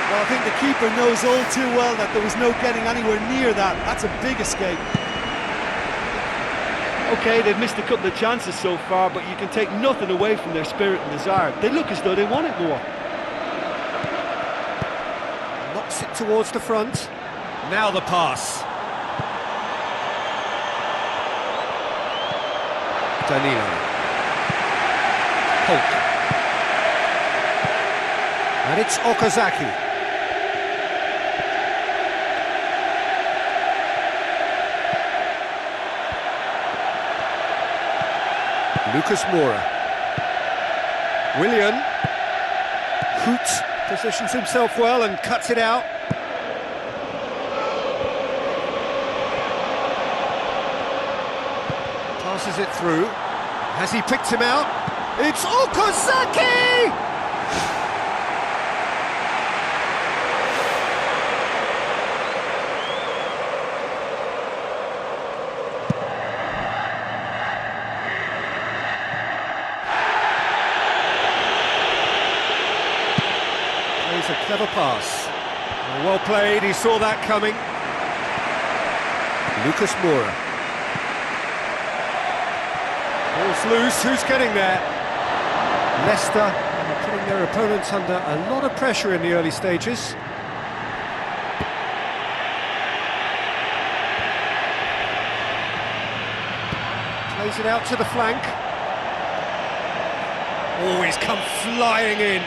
Well, I think the keeper knows all too well that there was no getting anywhere near that. That's a big escape. OK, they've missed a couple of chances so far, but you can take nothing away from their spirit and desire. They look as though they want it more. Knocks it towards the front. Now the pass. Danilo. Holt. And it's Okazaki. Lucas Moura. Willian. Hoot positions himself well and cuts it out. Passes it through. Has he picked him out? It's Okazaki! Plays a clever pass. Well played, he saw that coming. Lucas Moura. Ball's loose, who's getting there? Leicester are putting their opponents under a lot of pressure in the early stages. Plays it out to the flank. Oh, he's come flying in. I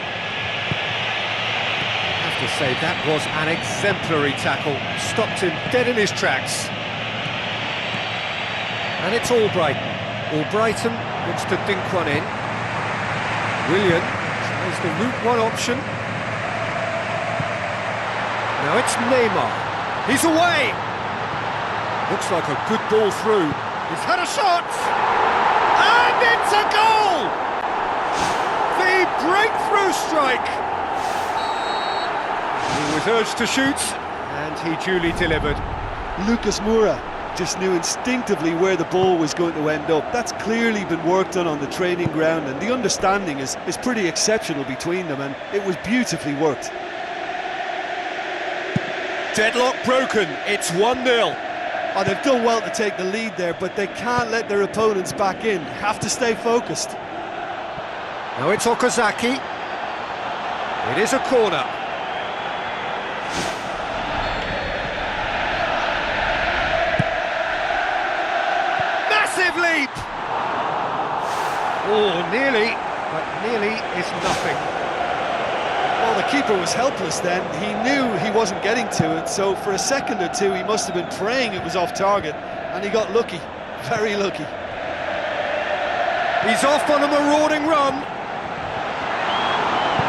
have to say, that was an exemplary tackle. Stopped him dead in his tracks. And it's Albrighton. Albrighton looks to dink one in. Willian tries the route one option. Now it's Neymar. He's away! Looks like a good ball through. He's had a shot! And it's a goal! The breakthrough strike! He was urged to shoot, and he duly delivered. Lucas Moura just knew instinctively where the ball was going to end up. That's clearly been worked on the training ground, and the understanding is pretty exceptional between them, and it was beautifully worked. Deadlock broken, it's 1-0. Oh, they've done well to take the lead there, but they can't let their opponents back in. Have to stay focused. Now it's Okazaki. It is a corner. Massive leap! Oh, nearly, but nearly is nothing. Well, the keeper was helpless then. He knew he wasn't getting to it, so for a second or two he must have been praying it was off target, and he got lucky, very lucky. He's off on a marauding run.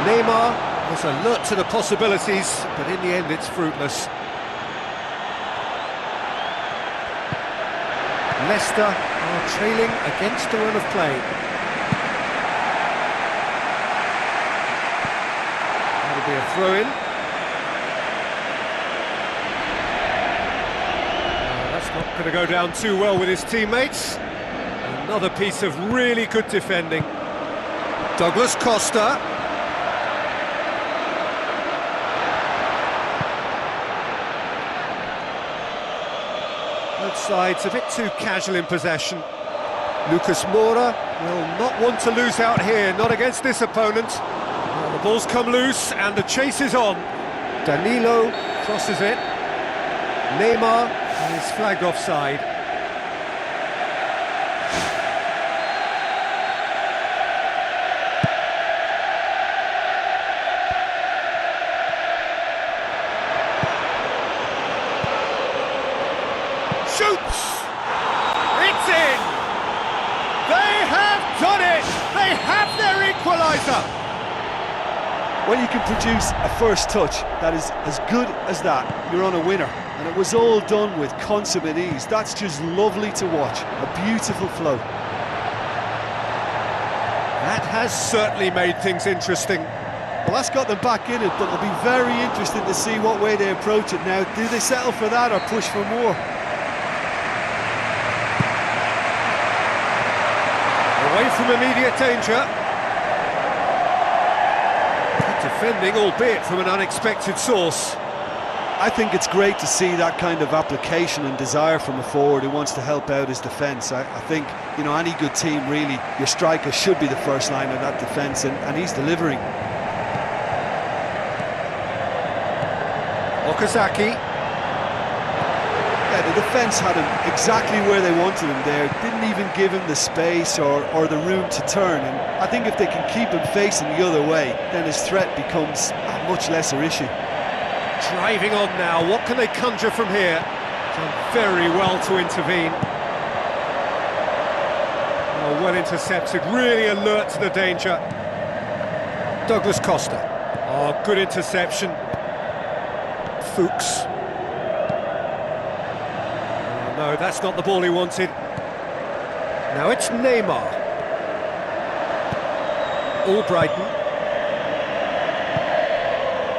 Neymar was alert to the possibilities, but in the end it's fruitless. Leicester are trailing against the run of play. That'll be a throw-in. That's not going to go down too well with his teammates. Another piece of really good defending. Douglas Costa. Both sides a bit too casual in possession. Lucas Moura will not want to lose out here, not against this opponent. Well, the ball's come loose and the chase is on. Danilo crosses it. Neymar is flagged offside. Shoots! It's in! They have done it! They have their equaliser! When you can produce a first touch that is as good as that, you're on a winner. And it was all done with consummate ease. That's just lovely to watch. A beautiful flow. That has certainly made things interesting. Well, that's got them back in it, but it'll be very interesting to see what way they approach it now. Do they settle for that or push for more? Away from immediate danger. Good Defending, albeit from an unexpected source. I think it's great to see that kind of application and desire from a forward who wants to help out his defence. I think, you know, any good team really, your striker should be the first line of that defence, and he's delivering. Okazaki. Yeah, the defence had him exactly where they wanted him there, didn't even give him the space or the room to turn, and I think if they can keep him facing the other way, then his threat becomes a much lesser issue. Driving on now, what can they conjure from here? Done very well to intervene. Oh, well intercepted, really alert to the danger. Douglas Costa. Oh, good interception. Fuchs. Oh, no, that's not the ball he wanted. Now it's Neymar. Albrighton.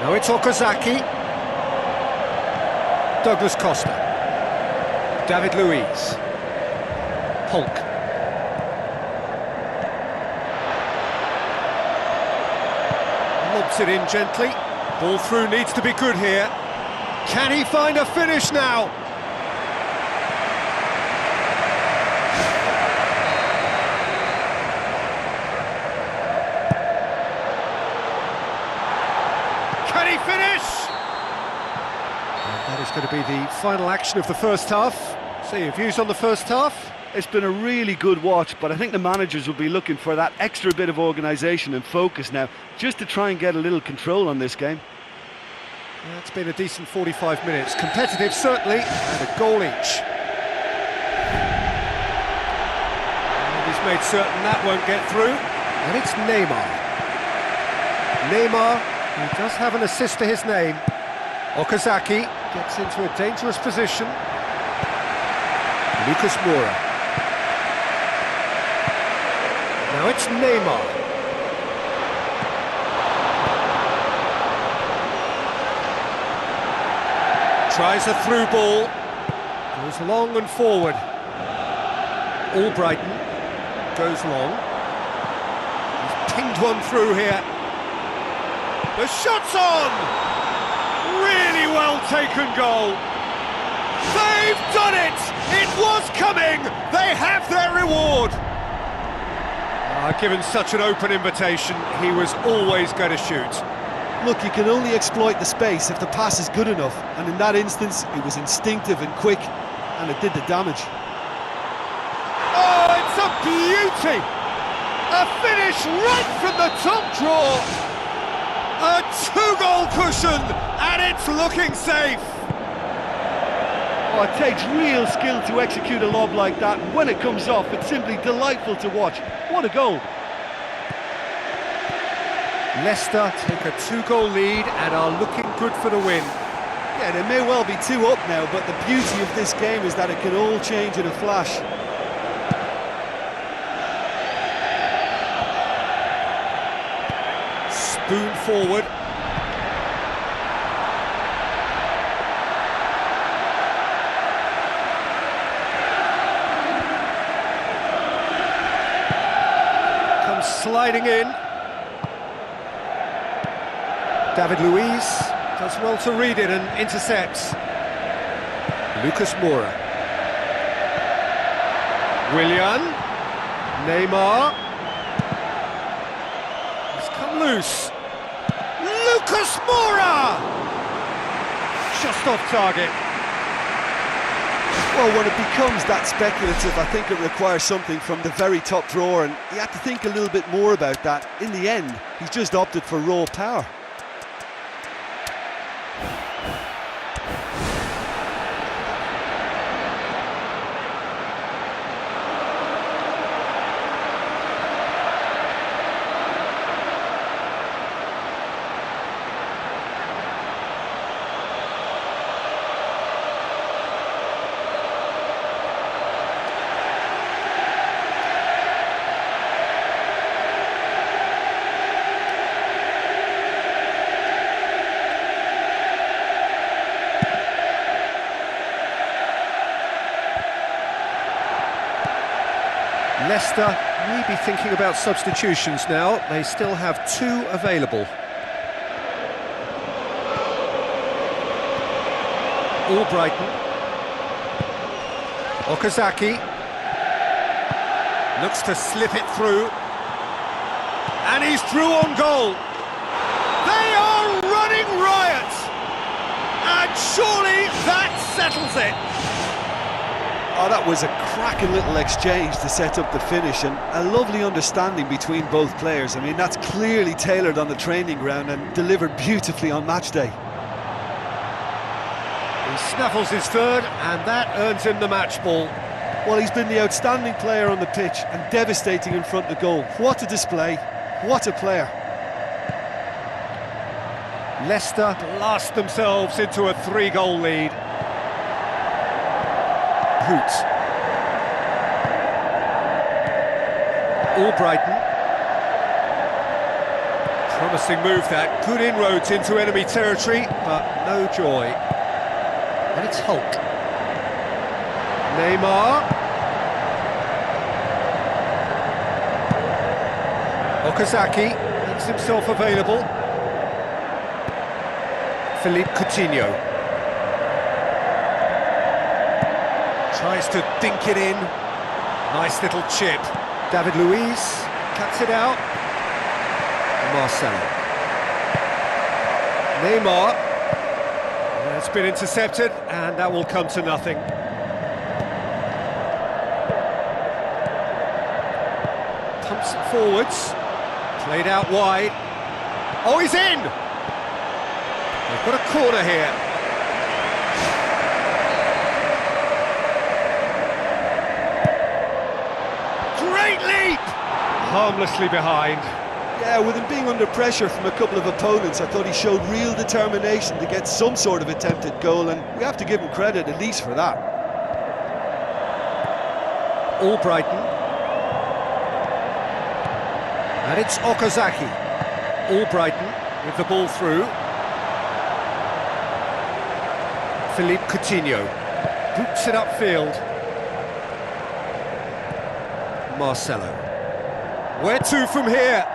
Now it's Okazaki. Douglas Costa. David Luiz. Hulk. Lobs it in gently. Ball through needs to be good here. Can he find a finish now? Can he finish? That is going to be the final action of the first half. So your views on the first half? It's been a really good watch, but I think the managers will be looking for that extra bit of organisation and focus now, just to try and get a little control on this game. Yeah, it's been a decent 45 minutes. Competitive, certainly, and a goal each. And he's made certain that won't get through. And it's Neymar. Neymar, who does have an assist to his name. Okazaki gets into a dangerous position. Lucas Moura. Now it's Neymar. Tries a through ball. Goes long and forward. Albrighton goes long. He's pinged one through here. The shot's on! Really well taken goal. They've done it! It was coming! They have their reward! Given such an open invitation, he was always going to shoot. Look, you can only exploit the space if the pass is good enough, and in that instance, it was instinctive and quick, and it did the damage. Oh, it's a beauty! A finish right from the top draw! A two-goal cushion, and it's looking safe! Oh, it takes real skill to execute a lob like that, and when it comes off, it's simply delightful to watch. What a goal! Leicester take a two-goal lead and are looking good for the win. Yeah, they may well be 2 up now, but the beauty of this game is that it can all change in a flash. Spoon forward. Comes sliding in. David Luiz does well to read it and intercepts. Lucas Moura. Willian. Neymar. He's come loose. Lucas Moura! Just off target. Well, when it becomes that speculative, I think it requires something from the very top drawer, and he had to think a little bit more about that. In the end, he's just opted for raw power. Leicester may be thinking about substitutions now. They still have 2 available. Albrighton. Okazaki. Looks to slip it through. And he's through on goal. They are running riot. And surely that settles it. Oh, that was a cracking little exchange to set up the finish, and a lovely understanding between both players. I mean, that's clearly tailored on the training ground and delivered beautifully on match day. He snaffles his third, and that earns him the match ball. Well, he's been the outstanding player on the pitch and devastating in front of goal. What a display, what a player. Leicester blast themselves into a 3-goal lead. Hoots. Albrighton. Promising move that, good inroads into enemy territory, but no joy. And it's Hulk. Neymar. Okazaki makes himself available. Philippe Coutinho. Tries to dink it in. Nice little chip. David Luiz cuts it out. Marcelo. Neymar. It's been intercepted, and that will come to nothing. Pumps it forwards. Played out wide. Oh, he's in! They've got a corner here. Great leap! Harmlessly behind. Yeah, with him being under pressure from a couple of opponents, I thought he showed real determination to get some sort of attempted goal, and we have to give him credit at least for that. Albrighton. And it's Okazaki. Albrighton with the ball through. Philippe Coutinho boots it upfield. Marcelo. Where to from here?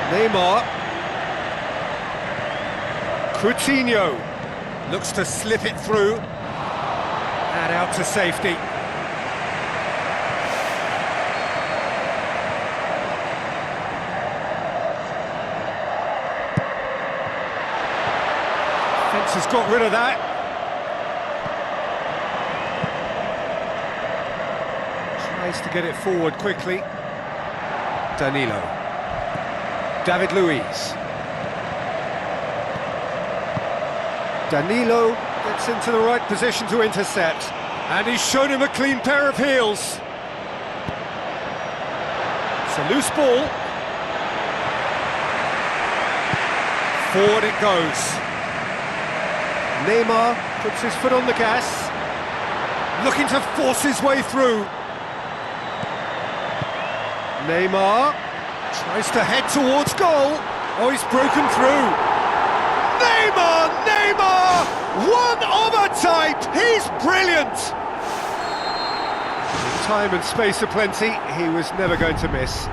Neymar. Coutinho looks to slip it through and out to safety. Fence has got rid of that. Tries to get it forward quickly. Danilo. David Luiz. Danilo gets into the right position to intercept, and he's shown him a clean pair of heels. It's a loose ball. Forward it goes. Neymar puts his foot on the gas, looking to force his way through. Neymar tries to head towards goal. Oh, he's broken through. Neymar! Neymar! One of a type! He's brilliant! In time and space aplenty, he was never going to miss.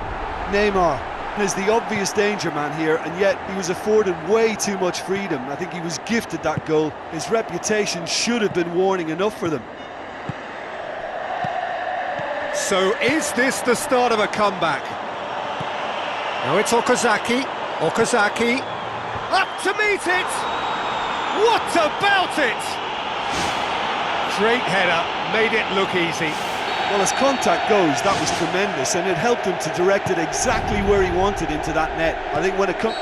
Neymar is the obvious danger man here, and yet he was afforded way too much freedom. I think he was gifted that goal. His reputation should have been warning enough for them. So is this the start of a comeback? Now it's Okazaki. Okazaki up to meet it! What about it? Great header, made it look easy. Well, as contact goes, that was tremendous, and it helped him to direct it exactly where he wanted into that net. I think when it comes...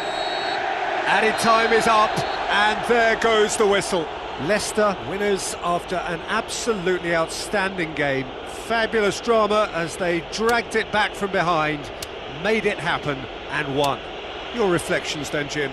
Added time is up, and there goes the whistle. Leicester winners after an absolutely outstanding game. Fabulous drama as they dragged it back from behind, made it happen and won. Your reflections then, Jim?